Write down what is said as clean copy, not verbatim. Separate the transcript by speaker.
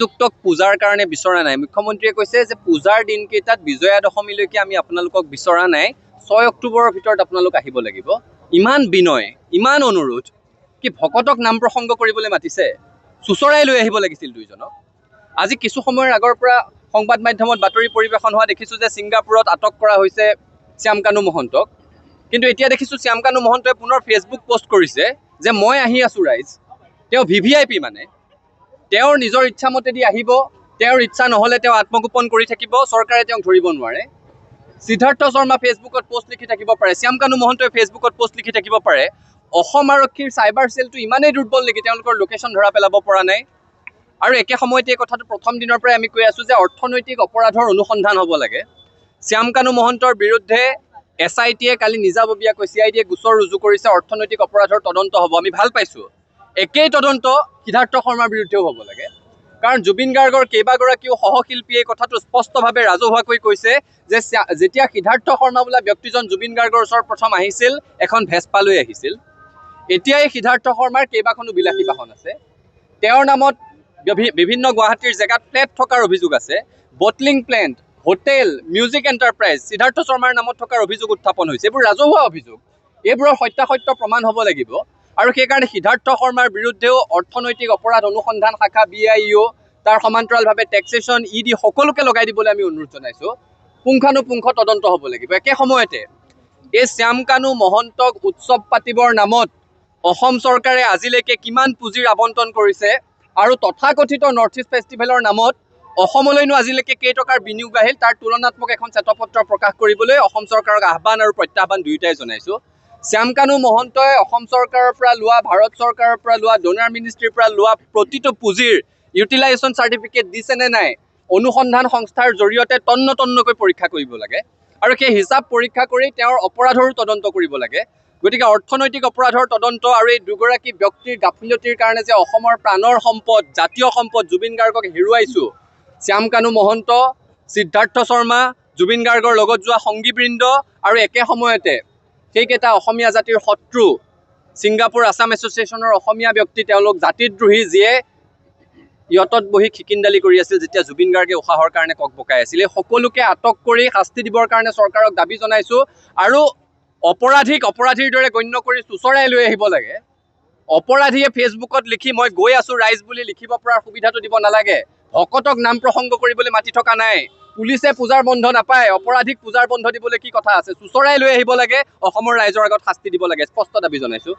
Speaker 1: অভিযুক্তক পূজাৰ কাৰণে বিচৰা নাই। মুখ্যমন্ত্ৰীয়ে কৈছে যে পূজাৰ দিনকেইটাত বিজয়া দশমীলৈকে আমি আপোনালোকক বিচৰা নাই, 6 অক্টোবৰৰ ভিতৰত আপোনালোক আহিব লাগিব। ইমান বিনয়, ইমান অনুৰোধ, কি ভকতক নাম প্ৰসংগ কৰিবলৈ মাতিছে? চুচৰাই লৈ আহিব লাগিছিল দুইজনক। আজি কিছু সময়ৰ আগৰ পৰা সংবাদ মাধ্যমত বাতৰি পৰিৱেশন হোৱা দেখিছোঁ যে ছিংগাপুৰত আটক কৰা হৈছে শ্যামকানু মহন্তক। কিন্তু এতিয়া দেখিছোঁ শ্যামকানু মহন্তই পুনৰ ফেচবুক পোষ্ট কৰিছে যে মই আহি আছোঁ ৰাইজ। তেওঁ VVIP, মানে তেওঁৰ নিজৰ ইচ্ছামতেদি আহিব, তেওঁৰ ইচ্ছা নহ'লে তেওঁ আত্মগোপন কৰি থাকিব, চৰকাৰে তেওঁক ধৰিব নোৱাৰে। সিদ্ধাৰ্থ শৰ্মা ফেচবুকত পোষ্ট লিখি থাকিব পাৰে, শ্যামকানু মহন্তই ফেচবুকত পোষ্ট লিখি থাকিব পাৰে। অসম আৰক্ষীৰ চাইবাৰ চেলটো ইমানেই দুৰ্বল নেকি তেওঁলোকৰ লোকেশ্যন ধৰা পেলাব পৰা নাই? আৰু একে সময়তে এই কথাটো প্ৰথম দিনৰ পৰাই আমি কৈ আছোঁ যে অৰ্থনৈতিক অপৰাধৰ অনুসন্ধান হ'ব লাগে। শ্যামকানু মহন্তৰ বিৰুদ্ধে SIT-য়ে কালি নিজাববীয়াকৈ CID-য়ে গোচৰ ৰুজু কৰিছে, অৰ্থনৈতিক অপৰাধৰ তদন্ত হ'ব। আমি ভাল পাইছোঁ। একেই তদন্ত সিদ্ধাৰ্থ শৰ্মাৰ বিৰুদ্ধেও হ'ব লাগে, কাৰণ জুবিন গাৰ্গৰ কেইবাগৰাকীও সহশিল্পীয়ে এই কথাটো স্পষ্টভাৱে ৰাজহুৱাকৈ কৈছে যে যেতিয়া সিদ্ধাৰ্থ শৰ্মা বোলা ব্যক্তিজন জুবিন গাৰ্গৰ ওচৰত প্ৰথম আহিছিল, এখন ভেস্পা লৈ আহিছিল। এতিয়াই সিদ্ধাৰ্থ শৰ্মাৰ কেইবাখনো বিলাসী বাহন আছে। তেওঁৰ নামত বিভিন্ন গুৱাহাটীৰ জেগাত ফ্লেট থকাৰ অভিযোগ আছে। Bottling plant, hotel, music enterprise Siddhartha শৰ্মাৰ নামত থকাৰ অভিযোগ উত্থাপন হৈছে। এইবোৰ ৰাজহুৱা অভিযোগ, এইবোৰৰ সত্যাসত্য প্ৰমাণ হ'ব লাগিব। আৰু সেইকাৰণে সিদ্ধাৰ্থ শৰ্মাৰ বিৰুদ্ধেও অৰ্থনৈতিক অপৰাধ অনুসন্ধান শাখা BIO, তাৰ সমান্তৰালভাৱে টেক্সেশ্যন, ED সকলোকে লগাই দিবলৈ আমি অনুৰোধ জনাইছোঁ। পুংখানুপুংখ তদন্ত হ'ব লাগিব। একে সময়তে এই শ্যামকানু মহন্তক উৎসৱ পাতিবৰ নামত অসম চৰকাৰে আজিলৈকে কিমান পুঁজিৰ আবণ্টন কৰিছে, আৰু তথাকথিত নৰ্থ ইষ্ট ফেষ্টিভেলৰ নামত অসমলৈনো আজিলৈকে কেইটকাৰ বিনিয়োগ আহিল, তাৰ তুলনাত্মক এখন শ্বেতপত্ৰ প্ৰকাশ কৰিবলৈ অসম চৰকাৰক আহ্বান আৰু প্ৰত্যাহ্বান দুয়োটাই জনাইছোঁ। শ্যামকানু মহন্তই অসম চৰকাৰৰ পৰা লোৱা, ভাৰত চৰকাৰৰ পৰা লোৱা, ডোনাৰ মিনিষ্ট্ৰীৰ পৰা লোৱা প্ৰতিটো পুঁজিৰ ইউটিলাইজেশ্যন চাৰ্টিফিকেট দিছে নে নাই, অনুসন্ধান সংস্থাৰ জৰিয়তে তন্নকৈ পৰীক্ষা কৰিব লাগে। আৰু সেই হিচাপ পৰীক্ষা কৰি তেওঁৰ অপৰাধৰো তদন্ত কৰিব লাগে। গতিকে অৰ্থনৈতিক অপৰাধৰ তদন্ত আৰু এই দুগৰাকী ব্যক্তিৰ গাফিলতিৰ কাৰণে যে অসমৰ প্ৰাণৰ সম্পদ, জাতীয় সম্পদ জুবিন গাৰ্গক হেৰুৱাইছোঁ, শ্যামকানু মহন্ত, সিদ্ধাৰ্থ শৰ্মা, জুবিন গাৰ্গৰ লগত যোৱা সংগীবৃন্দ, আৰু একে সময়তে সেইকেইটা অসমীয়া জাতিৰ শত্ৰু ছিংগাপুৰ আছাম এছ'চিয়েশ্যনৰ অসমীয়া ব্যক্তি, তেওঁলোক জাতিদ্ৰোহী, যিয়ে ইয়তত বহি খিকিন্দালি কৰি আছিল যেতিয়া জুবিন গাৰ্গে উশাহৰ কাৰণে কক বকাই আছিল। এই সকলোকে আটক কৰি শাস্তি দিবৰ কাৰণে চৰকাৰক দাবী জনাইছোঁ। আৰু অপৰাধীক অপৰাধীৰ দৰে গণ্য কৰি চুচৰাই লৈ আহিব লাগে। অপৰাধীয়ে ফেচবুকত লিখি মই গৈ আছোঁ ৰাইজ বুলি লিখিব পৰাৰ সুবিধাটো দিব নালাগে। ভকতক নাম প্ৰসংগ কৰিবলৈ মাতি থকা নাই। পুলিচে পূজাৰ বন্ধ নাপায়, অপৰাধীক পূজাৰ বন্ধ দিবলৈ কি কথা আছে? চুচৰাই লৈ আহিব লাগে, অসমৰ ৰাইজৰ আগত শাস্তি দিব লাগে। স্পষ্ট দাবী জনাইছোঁ।